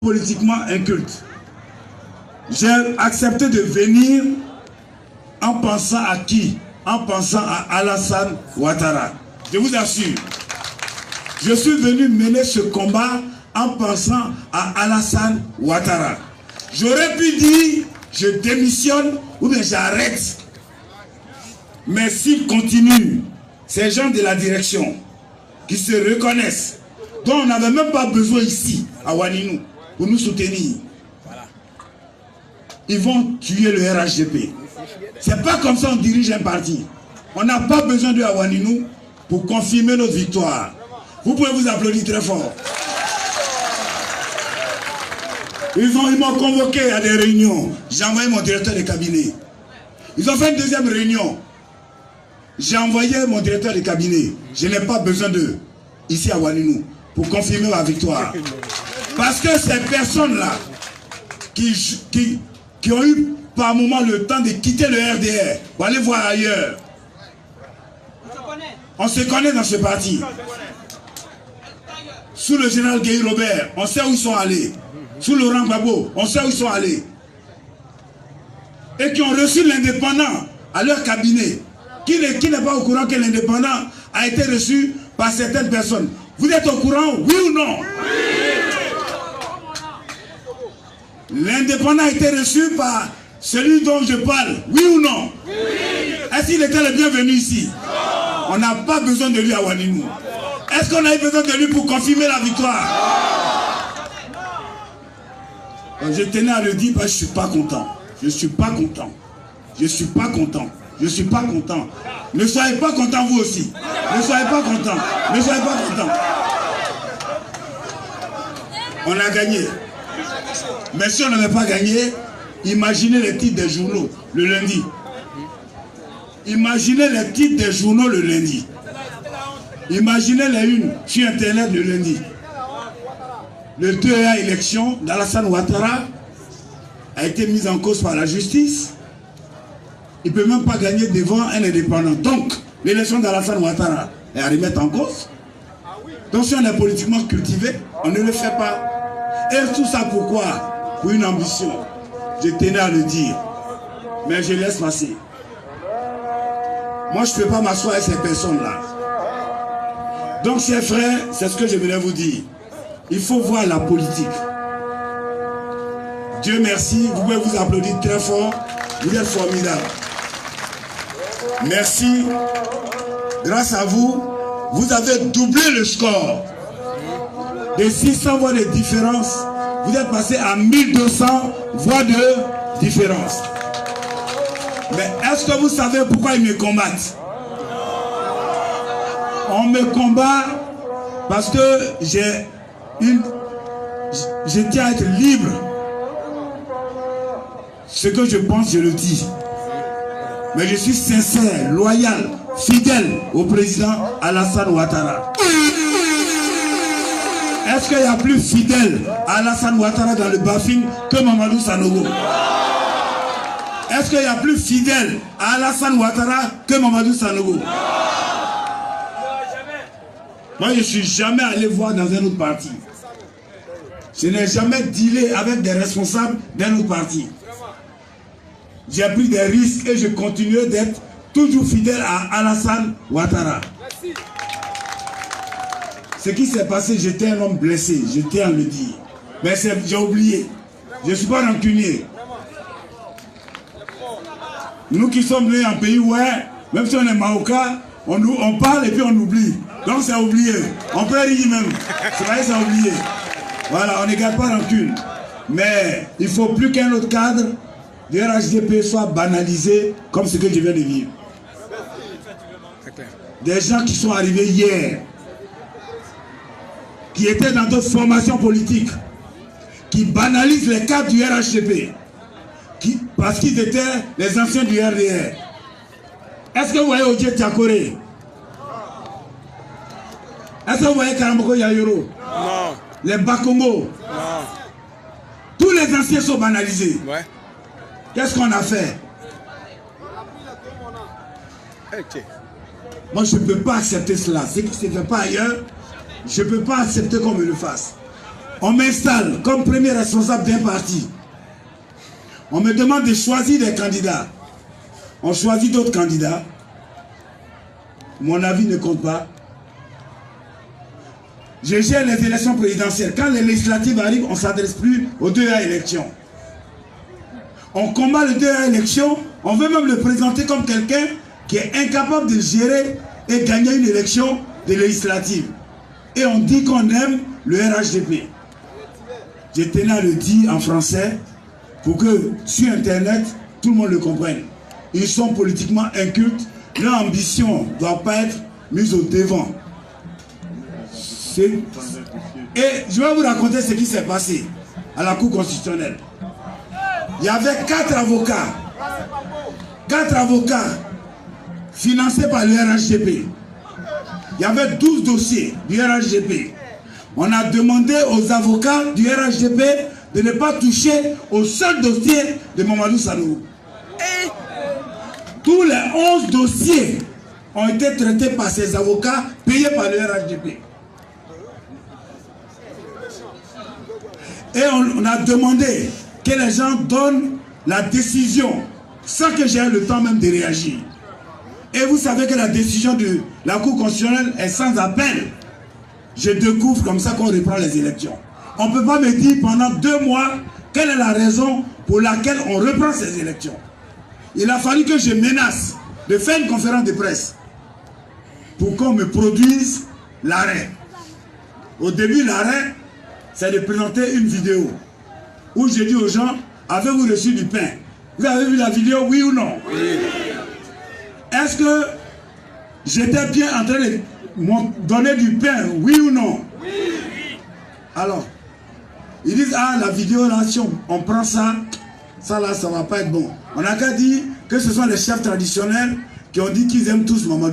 politiquement inculte. J'ai accepté de venir en pensant à qui? En pensant à Alassane Ouattara. Je vous assure. Je suis venu mener ce combat en pensant à Alassane Ouattara. J'aurais pu dire je démissionne ou bien j'arrête. Mais s'ils continuent, ces gens de la direction qui se reconnaissent, dont on n'avait même pas besoin ici, à Ouaninou, pour nous soutenir, ils vont tuer le RHDP. C'est pas comme ça on dirige un parti. On n'a pas besoin de Ouaninou pour confirmer notre victoire. Vous pouvez vous applaudir très fort. Ils m'ont convoqué à des réunions. J'ai envoyé mon directeur de cabinet. Ils ont fait une deuxième réunion. J'ai envoyé mon directeur de cabinet. Je n'ai pas besoin d'eux ici à Ouaninou pour confirmer ma victoire. Parce que ces personnes-là qui ont eu par moment le temps de quitter le RDR pour aller voir ailleurs. On se connaît dans ce parti. Sous le général Guy Robert, on sait où ils sont allés. Sous Laurent Gbagbo, on sait où ils sont allés. Et qui ont reçu l'indépendant à leur cabinet. Qui n'est pas au courant que l'indépendant a été reçu par certaines personnes? Vous êtes au courant, oui ou non? Oui. L'indépendant a été reçu par celui dont je parle, oui ou non? Oui. Est-ce qu'il était le bienvenu ici? Non. On n'a pas besoin de lui à Ouaninou. Est-ce qu'on a eu besoin de lui pour confirmer la victoire? Non. Je tenais à le dire parce que je ne suis pas content. Je ne suis pas content. Je ne suis pas content. Je ne suis pas content. Ne soyez pas content vous aussi. Ne soyez pas content. Ne soyez pas content. On a gagné. Mais si on n'avait pas gagné, imaginez les titres des journaux le lundi. Imaginez les titres des journaux le lundi. Imaginez les unes sur Internet le lundi. Le 2A élection d'Alassane Ouattara a été mis en cause par la justice. Il ne peut même pas gagner devant un indépendant. Donc, l'élection d'Alassane Ouattara est à remettre en cause. Donc, si on est politiquement cultivé, on ne le fait pas. Et tout ça pourquoi? Pour une ambition. Je tenais à le dire. Mais je laisse passer. Moi, je ne peux pas m'asseoir avec ces personnes-là. Donc, chers frères, c'est ce que je voulais vous dire. Il faut voir la politique. Dieu merci, vous pouvez vous applaudir très fort. Vous êtes formidables. Merci. Grâce à vous, vous avez doublé le score. De 600 voix de différence, vous êtes passé à 1200 voix de différence. Mais est-ce que vous savez pourquoi ils me combattent? On me combat parce que je tiens à être libre. Ce que je pense, je le dis. Mais je suis sincère, loyal, fidèle au président Alassane Ouattara. Est-ce qu'il y a plus fidèle à Alassane Ouattara dans le Bafing que Mamadou Sanogo? Est-ce qu'il y a plus fidèle à Alassane Ouattara que Mamadou Sanogo? Moi, je ne suis jamais allé voir dans un autre parti. Je n'ai jamais dealé avec des responsables d'un autre parti. J'ai pris des risques et je continue d'être toujours fidèle à Alassane Ouattara. Ce qui s'est passé, j'étais un homme blessé, je tiens à le dire. Mais j'ai oublié. Je ne suis pas rancunier. Nous qui sommes venus en pays où, même si on est marocain, on parle et puis on oublie. Donc c'est oublié. On peut rire même. C'est vrai, c'est oublié. Voilà, on ne garde pas rancune. Mais il ne faut plus qu'un autre cadre de RHDP soit banalisé comme ce que je viens de vivre. Des gens qui sont arrivés hier, qui étaient dans d'autres formations politiques, qui banalisent les cadres du RHDP, parce qu'ils étaient les anciens du RDR. Est-ce que vous voyez Odje Tiakoré? Est-ce que vous voyez Karamboko Yayoro? Non. Les Bakongo? Non. Tous les anciens sont banalisés. Ouais. Qu'est-ce qu'on a fait? Moi, je ne peux pas accepter cela. Ce qui ne se fait pas ailleurs, je ne peux pas accepter qu'on me le fasse. On m'installe comme premier responsable d'un parti. On me demande de choisir des candidats. On choisit d'autres candidats. Mon avis ne compte pas. Je gère les élections présidentielles. Quand les législatives arrivent, on ne s'adresse plus aux 2A élections. On combat le 2A élections. On veut même le présenter comme quelqu'un qui est incapable de gérer et gagner une élection de législative. Et on dit qu'on aime le RHDP. Je tenais à le dire en français pour que sur Internet, tout le monde le comprenne. Ils sont politiquement incultes. Leur ambition ne doit pas être mise au devant. Et je vais vous raconter ce qui s'est passé à la Cour constitutionnelle. Il y avait 4 avocats. 4 avocats financés par le RHDP. Il y avait 12 dossiers du RHDP. On a demandé aux avocats du RHDP de ne pas toucher au seul dossier de Mamadou Sanogo. Tous les 11 dossiers ont été traités par ces avocats payés par le RHDP. Et on a demandé que les gens donnent la décision sans que j'aie le temps même de réagir. Et vous savez que la décision de la Cour constitutionnelle est sans appel. Je découvre comme ça qu'on reprend les élections. On ne peut pas me dire pendant 2 mois quelle est la raison pour laquelle on reprend ces élections. Il a fallu que je menace de faire une conférence de presse pour qu'on me produise l'arrêt. Au début, l'arrêt, c'est de présenter une vidéo où j'ai dit aux gens, avez-vous reçu du pain? Vous avez vu la vidéo, oui ou non? Oui. Est-ce que j'étais bien en train de donner du pain, oui ou non? Oui. Alors, ils disent, ah, la vidéo là, si on prend ça, ça là, ça va pas être bon. On n'a qu'à dire que ce sont les chefs traditionnels qui ont dit qu'ils aiment tous Mamadou.